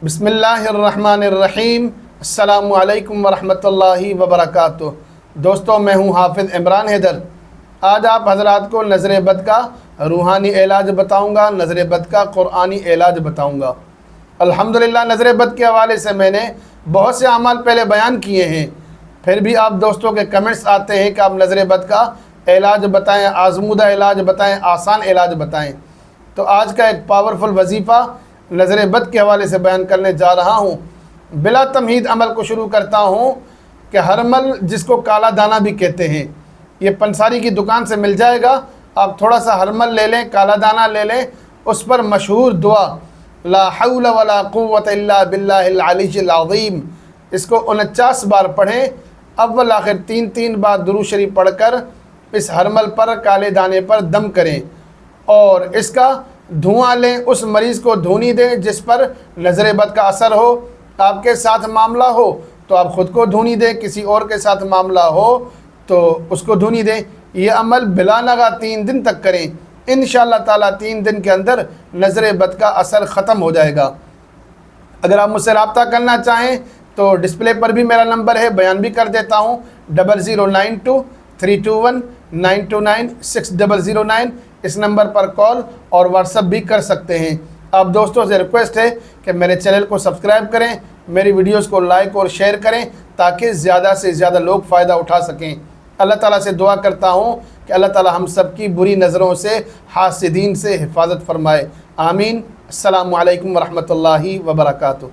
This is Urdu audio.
بسم اللہ الرحمن الرحیم۔ السلام علیکم ورحمۃ اللہ وبرکاتہ۔ دوستو، میں ہوں حافظ عمران حیدر۔ آج آپ حضرات کو نظر بد کا روحانی علاج بتاؤں گا، نظر بد کا قرآنی علاج بتاؤں گا۔ الحمدللہ نظر بد کے حوالے سے میں نے بہت سے اعمال پہلے بیان کیے ہیں، پھر بھی آپ دوستوں کے کمنٹس آتے ہیں کہ آپ نظر بد کا علاج بتائیں، آزمودہ علاج بتائیں، آسان علاج بتائیں۔ تو آج کا ایک پاورفل وظیفہ نظر بد کے حوالے سے بیان کرنے جا رہا ہوں۔ بلا تمہید عمل کو شروع کرتا ہوں کہ ہرمل، جس کو کالا دانہ بھی کہتے ہیں، یہ پنساری کی دکان سے مل جائے گا۔ آپ تھوڑا سا ہرمل لے لیں، کالا دانہ لے لیں، اس پر مشہور دعا لا حول ولا قوت الا باللہ العلی العظیم، اس کو 49 بار پڑھیں۔ اول آخر 3 بار درود شریف پڑھ کر اس ہرمل پر، کالے دانے پر دم کریں اور اس کا دھواں لیں۔ اس مریض کو دھونی دیں جس پر نظر بد کا اثر ہو۔ آپ کے ساتھ معاملہ ہو تو آپ خود کو دھونی دیں، کسی اور کے ساتھ معاملہ ہو تو اس کو دھونی دیں۔ یہ عمل بلا ناغہ 3 دن تک کریں۔ انشاءاللہ تعالیٰ 3 دن کے اندر نظر بد کا اثر ختم ہو جائے گا۔ اگر آپ مجھ سے رابطہ کرنا چاہیں تو ڈسپلے پر بھی میرا نمبر ہے، بیان بھی کر دیتا ہوں، 0092 321 929 6009۔ اس نمبر پر کال اور واٹس اپ بھی کر سکتے ہیں۔ آپ دوستوں سے ریکویسٹ ہے کہ میرے چینل کو سبسکرائب کریں، میری ویڈیوز کو لائک اور شیئر کریں تاکہ زیادہ سے زیادہ لوگ فائدہ اٹھا سکیں۔ اللہ تعالیٰ سے دعا کرتا ہوں کہ اللہ تعالیٰ ہم سب کی بری نظروں سے، حاسدین سے حفاظت فرمائے۔ آمین۔ السلام علیکم ورحمۃ اللہ وبرکاتہ۔